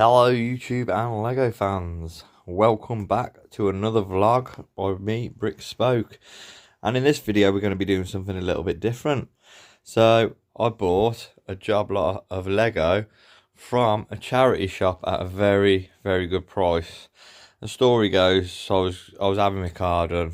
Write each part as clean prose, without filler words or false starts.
Hello YouTube and LEGO fans, welcome back to another vlog by me, Brick Spoke, and in this video we're going to be doing something a little bit different. So I bought a job lot of LEGO from a charity shop at a very good price. The story goes, I was having my car done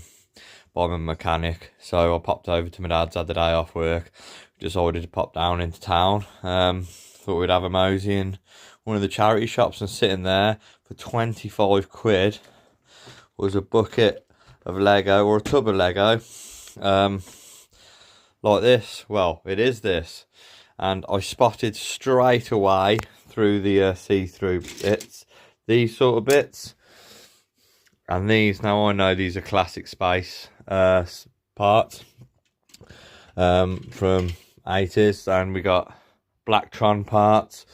by my mechanic, so I popped over to my dad's, had the day off work, decided to pop down into town, thought we'd have a mosey in one of the charity shops, and sitting there for 25 quid was a bucket of Lego, or a tub of Lego, like this. Well, it is this, and I spotted straight away through the see-through bits, these sort of bits, and these, now I know these are classic space parts from 80s, and we got Blacktron parts.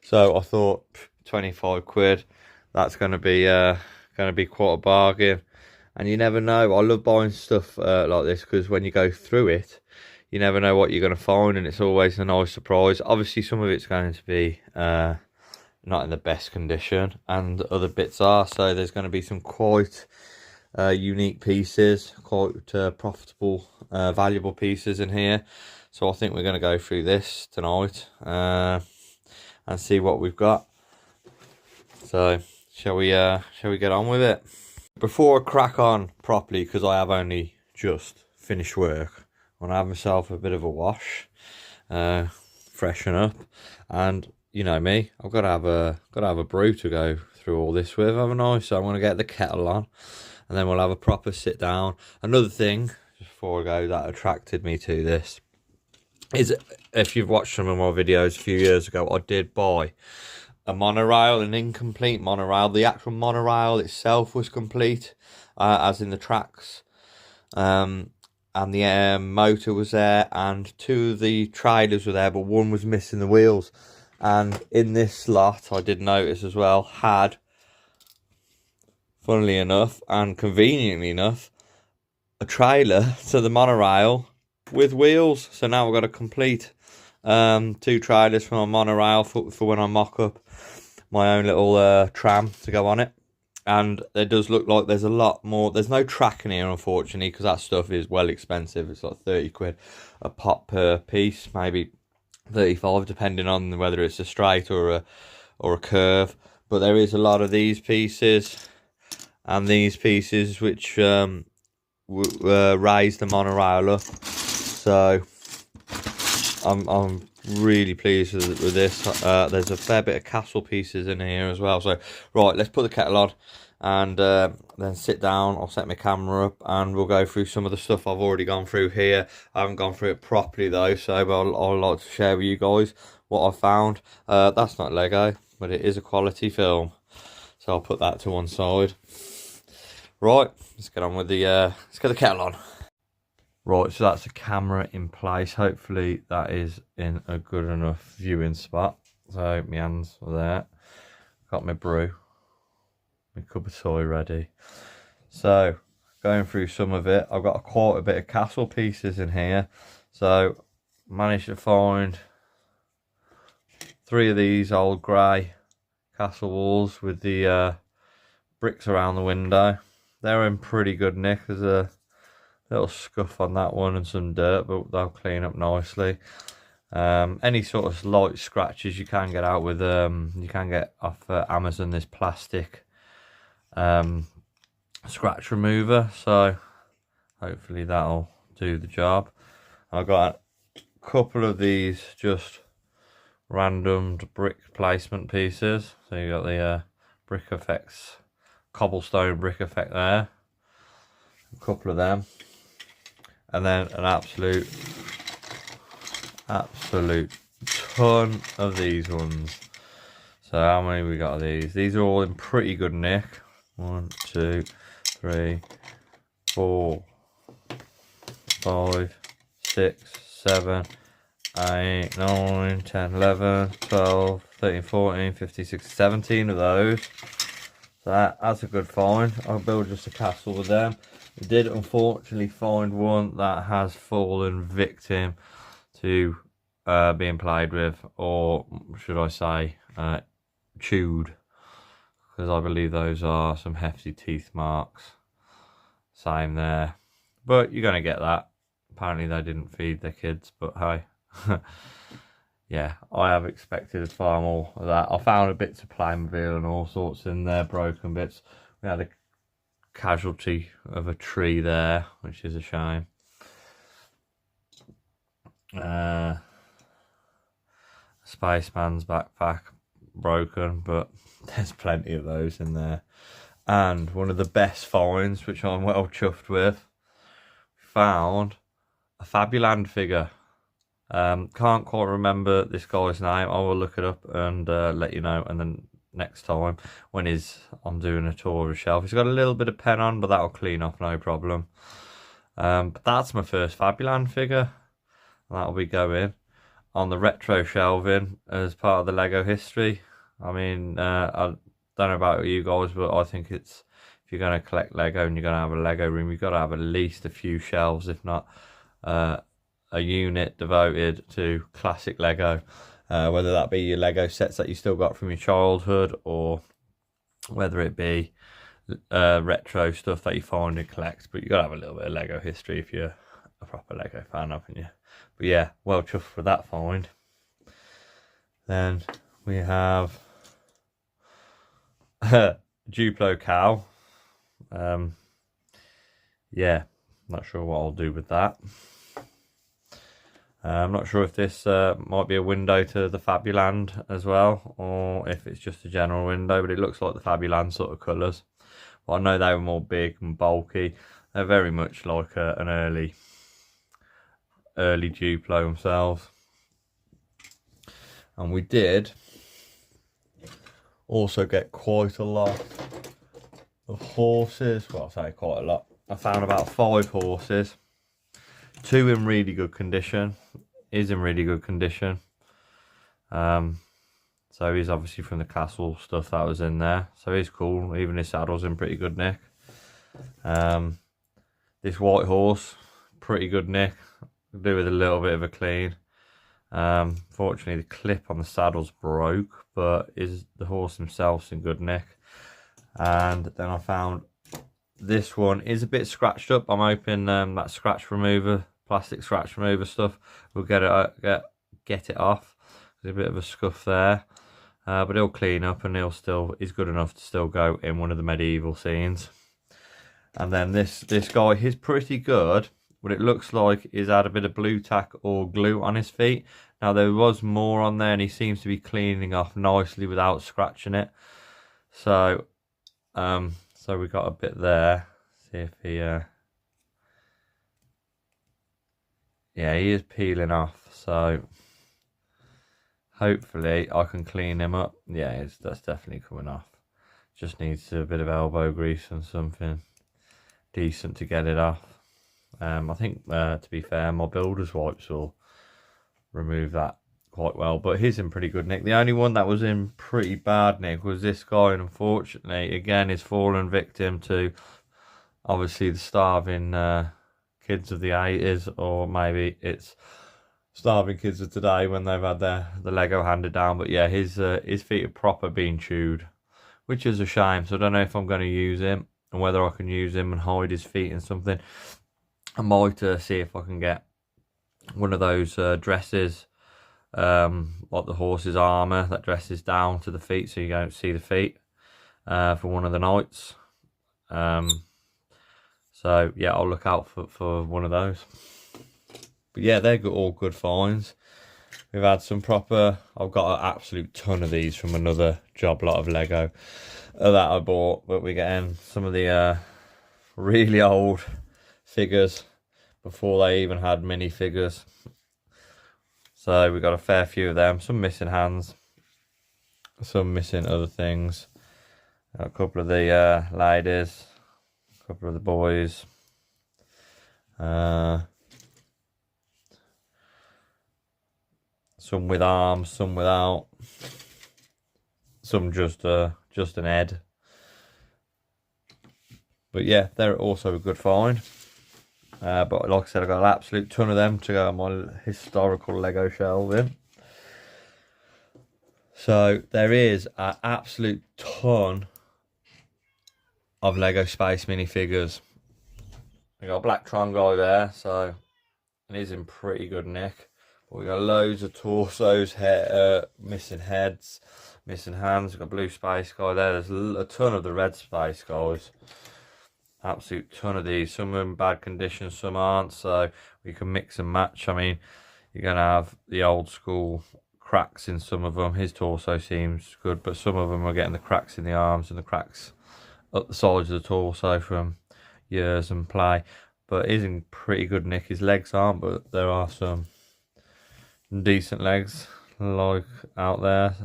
So I thought 25 quid, that's going to be quite a bargain. And you never know, I love buying stuff like this, because when you go through it, you never know what you're going to find, and it's always a nice surprise. Obviously some of it's going to be not in the best condition, and other bits are, so there's going to be some quite unique pieces, quite profitable, valuable pieces in here. So I think we're going to go through this tonight and see what we've got. So shall we get on with it? Before I crack on properly, because I have only just finished work, I want to have myself a bit of a wash, freshen up, and you know me, I've got to have a brew to go through all this with, haven't I? So I'm going to get the kettle on, and then we'll have a proper sit down. Another thing, just before I go, that attracted me to this is, if you've watched some of my videos a few years ago, I did buy a monorail, an incomplete monorail. The actual monorail itself was complete, as in the tracks, and the motor was there, and two of the trailers were there, but one was missing the wheels. And in this slot, I did notice as well, had, funnily enough and conveniently enough, a trailer to the monorail with wheels. So now I've got a complete two trailers for my monorail for when I mock up my own little tram to go on it. And it does look like there's a lot more. There's no track in here, unfortunately, because that stuff is well expensive. It's like 30 quid a pop per piece, maybe 35, depending on whether it's a straight or a curve. But there is a lot of these pieces and these pieces which raise the monorail up. So I'm really pleased with this. There's a fair bit of castle pieces in here as well. So right, let's put the kettle on and then sit down. I'll set my camera up and we'll go through some of the stuff I've already gone through here. I haven't gone through it properly though, so I'll like to share with you guys what I found. That's not Lego, but it is a quality film, so I'll put that to one side. Right, let's get on with the let's get the kettle on. Right, so that's the camera in place. Hopefully that is in a good enough viewing spot. So my hands are there. Got my brew, my cup of tea ready. So going through some of it, I've got quite a bit of castle pieces in here. So managed to find 3 of these old grey castle walls with the bricks around the window. They're in pretty good nick. There's a little scuff on that one and some dirt, but they'll clean up nicely. Any sort of light scratches you can get out with you can get off Amazon, this plastic scratch remover, so hopefully that'll do the job. I've got a couple of these just random brick placement pieces. So you got the brick effects, cobblestone brick effect there, a couple of them, and then an absolute ton of these ones. So how many we got of these? These are all in pretty good nick. 1, 2, 3, 4, 5, 6, 7, 8, 9, 10, 11, 12, 13, 14, 15, 16, 17 of those. So that's a good find. I'll build just a castle with them. We did unfortunately find one that has fallen victim to being played with, or should I say chewed, because I believe those are some hefty teeth marks. Same there, but you're gonna get that. Apparently they didn't feed their kids, but hey. Yeah, I have expected far more of that. I found a bits of Playmobil and all sorts in there, broken bits. We had a casualty of a tree there, which is a shame. Spaceman's backpack broken, but there's plenty of those in there. And one of the best finds, which I'm well chuffed with, found a Fabuland figure. Can't quite remember this guy's name. I will look it up and let you know. And then next time when I'm doing a tour of the shelf, he's got a little bit of pen on, but that'll clean off no problem. But that's my first Fabuland figure. That'll be going on the retro shelving as part of the Lego history. I mean, I don't know about you guys, but I think if you're going to collect Lego and you're going to have a Lego room, you've got to have at least a few shelves, if not a unit devoted to classic Lego, whether that be your Lego sets that you still got from your childhood, or whether it be retro stuff that you find and collect. But you got to have a little bit of Lego history if you're a proper Lego fan, haven't you? But yeah, well chuffed for that find. Then we have Duplo cow. Yeah, not sure what I'll do with that. I'm not sure if this might be a window to the Fabuland as well, or if it's just a general window, but it looks like the Fabuland sort of colours. But I know they were more big and bulky. They're very much like an early Duplo themselves. And we did also get quite a lot of horses. Well, I say quite a lot. I found about 5 horses. 2 in really good condition. Is in really good condition. So he's obviously from the castle stuff that was in there. So he's cool. Even his saddle's in pretty good nick. This white horse, pretty good nick. Could do with a little bit of a clean. Fortunately, the clip on the saddle's broke, but the horse himself's in good nick. And then I found this one is a bit scratched up. I'm hoping that scratch remover, plastic scratch remover stuff, will get it off. There's a bit of a scuff there, but he'll clean up and he's good enough to still go in one of the medieval scenes. And then this guy, he's pretty good. What it looks like is had a bit of blue tack or glue on his feet. Now there was more on there, and he seems to be cleaning off nicely without scratching it. So, so we got a bit there. See if he, yeah, he is peeling off. So hopefully I can clean him up. Yeah, that's definitely coming off. Just needs a bit of elbow grease and something decent to get it off. I think, to be fair, my builder's wipes will remove that quite well, but he's in pretty good nick. The only one that was in pretty bad nick was this guy, and unfortunately, again, is fallen victim to obviously the starving kids of the 80s, or maybe it's starving kids of today when they've had the Lego handed down. But yeah, his feet are proper being chewed, which is a shame. So I don't know if I'm going to use him, and whether I can use him and hide his feet in something. I might see if I can get one of those dresses, like the horse's armour that dresses down to the feet so you don't see the feet, for one of the nights. So yeah, I'll look out for one of those. But yeah, they're all good finds. We've had some proper, I've got an absolute ton of these from another job lot of Lego that I bought, but we're getting some of the really old figures before they even had mini figures. So we got a fair few of them. Some missing hands, some missing other things. A couple of the ladies, a couple of the boys. Some with arms, some without. Some just an head. But yeah, they're also a good find. But like I said, I've got an absolute ton of them to go on my historical Lego shelving. So there is an absolute ton of Lego Space minifigures. We got a Black Tron guy there, so he's in pretty good nick. But we got loads of torsos, missing heads, missing hands. We've got Blue Space guy there. There's a ton of the Red Space guys. Absolute ton of these. Some are in bad condition, some aren't. So we can mix and match. I mean, you're going to have the old school cracks in some of them. His torso seems good, but some of them are getting the cracks in the arms and the cracks up the sides of the torso from years and play. But he's in pretty good nick. His legs aren't, but there are some decent legs like out there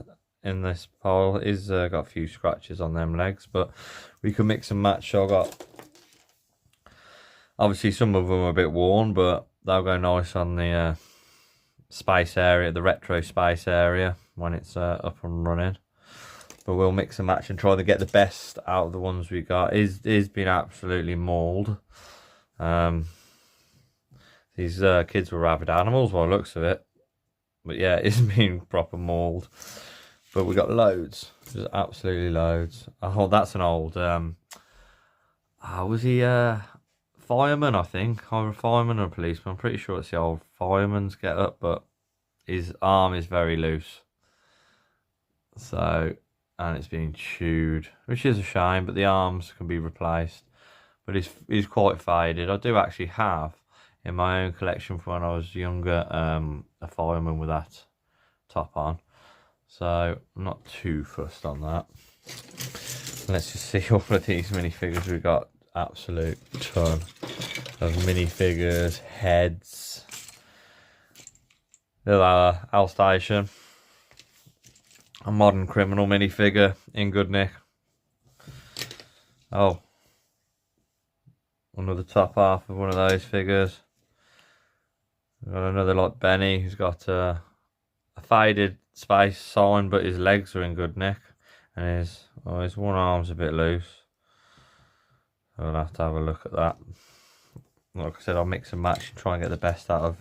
in this pile. He's got a few scratches on them legs, but we can mix and match. So I got, obviously some of them are a bit worn, but they'll go nice on the space area, the retro space area, when it's up and running. But we'll mix and match and try to get the best out of the ones we got. He's been absolutely mauled. These kids were rabid animals by the looks of it. But yeah, it's been proper mauled. But we got loads. Just absolutely loads. Oh, that's an old was he fireman, I think? Either a fireman or a policeman. I'm pretty sure it's the old fireman's get up, but his arm is very loose. So, and it's been chewed, which is a shame, but the arms can be replaced. But he's quite faded. I do actually have in my own collection from when I was younger a fireman with that top on. So I'm not too fussed on that. Let's just see all of these minifigures. We've got absolute ton of minifigures, heads. Little Al Station. A modern criminal minifigure in good nick. Oh. One of the top half of one of those figures. We've got another like Benny who's got a faded space sign, but his legs are in good nick. And his one arm's a bit loose. So I'll have to have a look at that. Like I said, I'll mix and match and try and get the best out of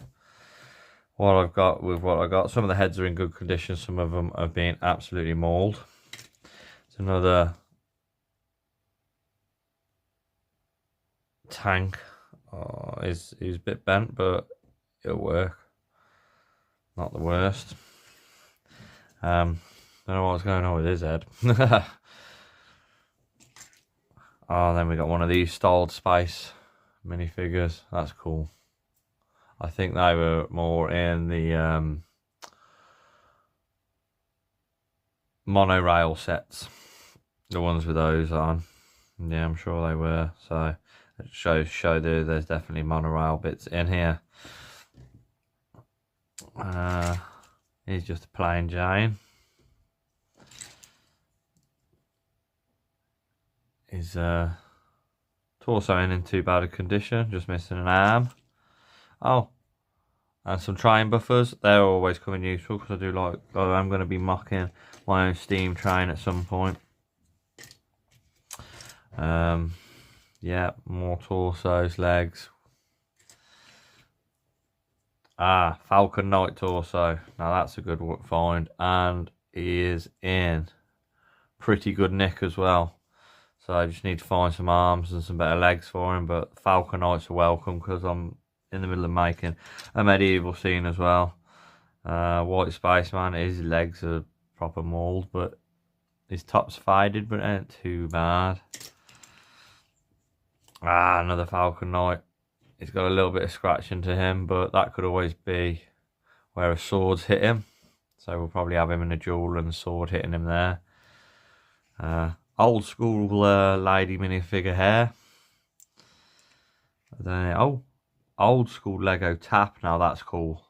what I've got with what I got. Some of the heads are in good condition, some of them have been absolutely mauled. It's another tank. Oh, he's a bit bent, but it'll work. Not the worst. Don't know what's going on with his head. Oh, then we got one of these styled space minifigures. That's cool. I think they were more in the monorail sets. The ones with those on. Yeah, I'm sure they were. So it show there's definitely monorail bits in here. He's just a plain Jane. His torso ain't in too bad a condition, just missing an arm. Oh, and some train buffers. They're always coming useful because I do like. I'm going to be mocking my own steam train at some point. Yeah, more torsos, legs. Falcon Knight torso. Now that's a good find, and he is in pretty good nick as well. So I just need to find some arms and some better legs for him. But Falcon Knights are welcome because I'm in the middle of making a medieval scene as well. White Spaceman, his legs are proper mauled, but his top's faded, but it ain't too bad. Another Falcon Knight. He's got a little bit of scratching to him, but that could always be where a sword's hit him. So we'll probably have him in a duel and the sword hitting him there. Old school lady minifigure hair. Oh, old school Lego tap. Now that's cool.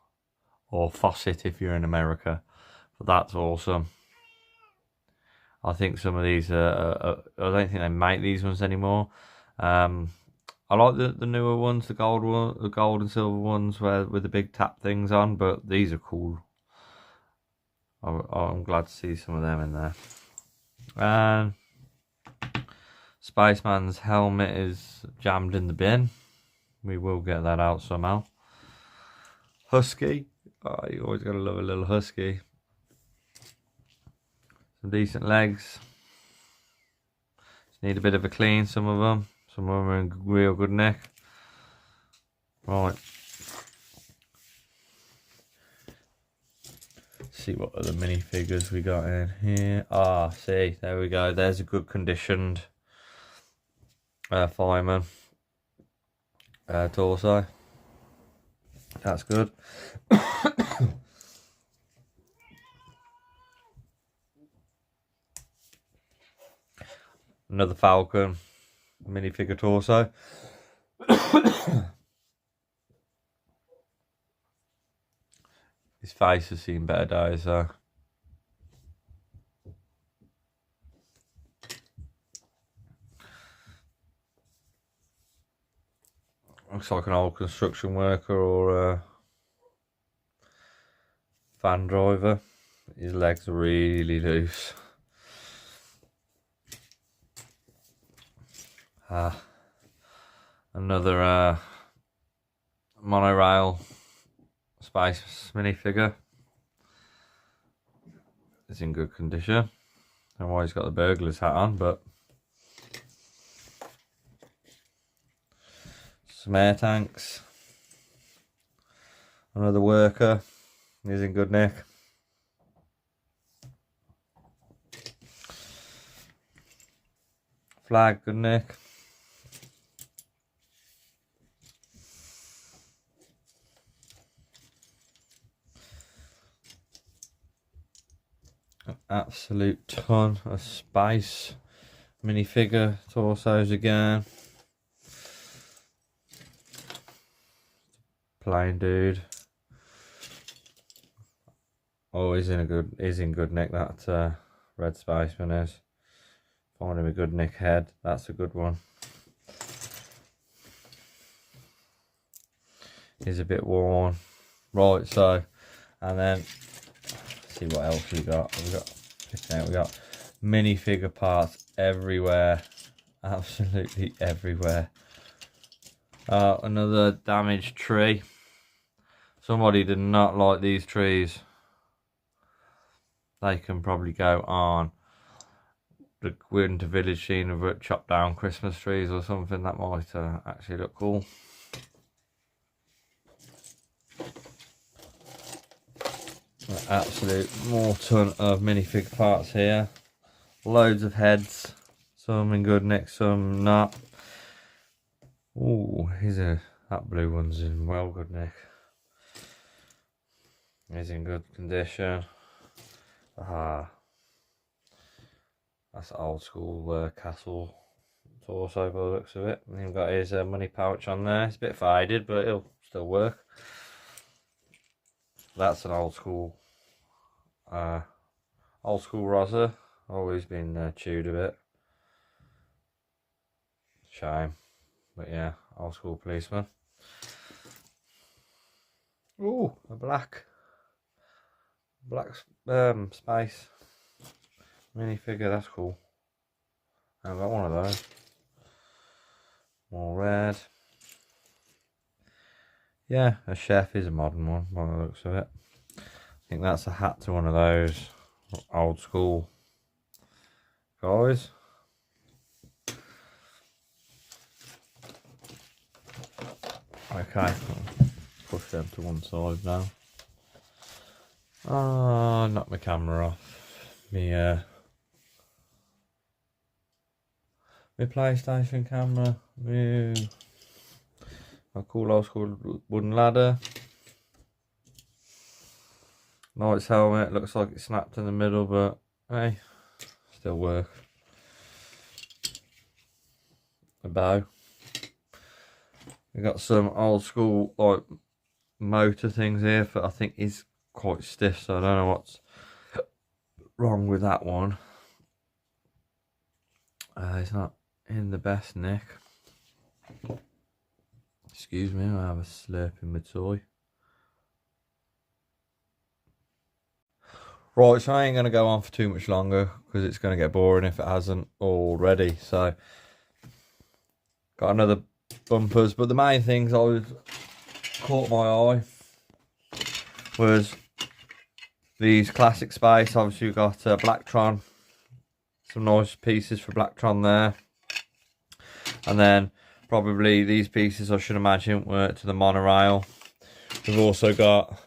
Or faucet if you're in America. But that's awesome. I think some of these I don't think they make these ones anymore. I like the newer ones, the gold and silver ones with the big tap things on, but these are cool. I'm glad to see some of them in there. And Spaceman's helmet is jammed in the bin. We will get that out somehow. Husky. Oh, you always gotta love a little husky. Some decent legs. Just need a bit of a clean, some of them. Some of them are in real good nick. Right. See what other minifigures we got in here. Ah, see, there we go. There's a good conditioned fireman torso. That's good. Another Falcon minifigure torso. His face has seen better days, though. Looks like an old construction worker or a van driver. His legs are really loose. Another monorail space minifigure. It's in good condition. I don't know why he's got the burglar's hat on, but some air tanks. Another worker. He's in good nick. Flag, good nick. An absolute ton of space minifigure torsos again. Plain dude. Oh, he's in good nick, that red spaceman is. Find him a good nick head. That's a good one. He's a bit worn. Right, so, and then see what else we got. We got minifigure parts everywhere. Absolutely everywhere. Another damaged tree. Somebody did not like these trees. They can probably go on the Winter Village scene of chopped down Christmas trees or something. That might actually look cool. Absolute more ton of minifig parts here. Loads of heads. Some in good nick, some not. Ooh, that blue one's in well good nick. He's in good condition. That's old school castle torso by the looks of it. And he's got his money pouch on there. It's a bit faded, but it'll still work. That's an old school Rosa. Always been chewed a bit. Shame. But yeah, old school policeman. Ooh, a black space minifigure, that's cool. I've got one of those. More red. Yeah, a chef is a modern one by the looks of it. I think that's a hat to one of those old school guys. Okay, push them to one side now. Oh, knock my camera off. My PlayStation camera. A cool old school wooden ladder. Knight's helmet. Looks like it snapped in the middle, but hey, still work. A bow. We got some old school like motor things here for, I think is quite stiff, so I don't know what's wrong with that one. It's not in the best nick. Excuse me, I have a slurp in my toy. Right, so I ain't going to go on for too much longer because it's going to get boring if it hasn't already. So, got another bumpers, but the main things I was caught my eye was these classic space. Obviously, we've got Blacktron some nice pieces for Blacktron there. And then probably these pieces, I should imagine, were to the monorail. We've also got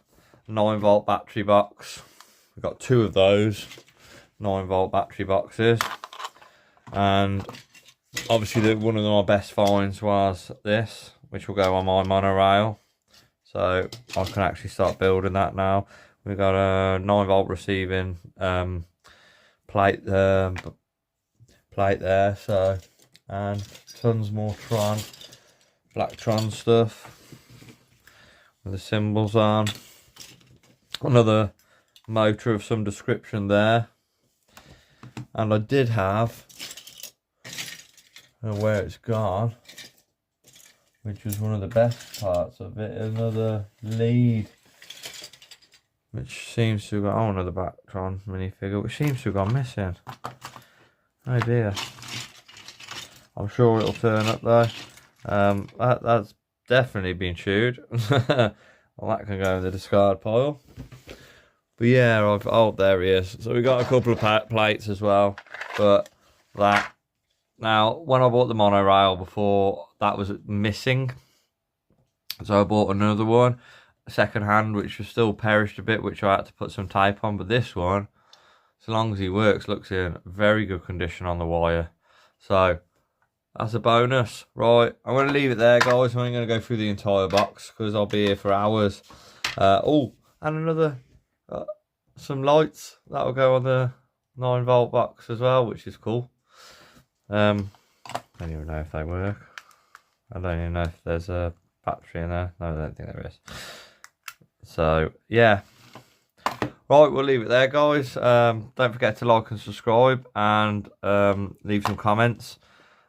a 9-volt battery box. We've got 2 of those 9-volt battery boxes. And obviously one of my best finds was this, which will go on my monorail. So I can actually start building that now. We've got a 9-volt receiving plate there, so, and tons more Tron, Blacktron stuff with the symbols on. Another motor of some description there. And I did have, where it's gone, which was one of the best parts of it, another lead, which seems to have got, oh, another Blacktron minifigure, which seems to have gone missing. Oh dear. I'm sure it'll turn up though. That's definitely been chewed. Well, that can go in the discard pile. But yeah, oh, there he is. So we got a couple of plates as well. But that, now, when I bought the monorail before, that was missing. So I bought another one, second hand, which was still perished a bit, which I had to put some tape on. But this one, so long as he works, looks in very good condition on the wire. So that's a bonus. Right, I'm going to leave it there, guys. I'm going to go through the entire box because I'll be here for hours. Oh, and another, some lights that'll go on the 9-volt box as well, which is cool. I don't even know if they work. I don't even know if there's a battery in there. No, I don't think there is. So yeah, right, we'll leave it there, guys. Don't forget to like and subscribe, and leave some comments.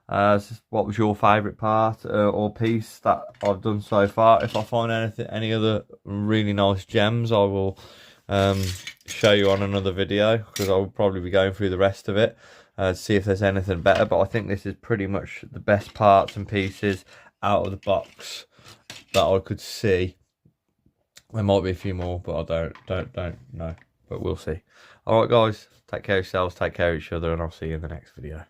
What was your favourite part or piece that I've done so far? If I find any other really nice gems, I will show you on another video, because I will probably be going through the rest of it to see if there's anything better. But I think this is pretty much the best parts and pieces out of the box that I could see. There might be a few more, but I don't know. But we'll see. All right, guys, take care of yourselves, take care of each other, and I'll see you in the next video.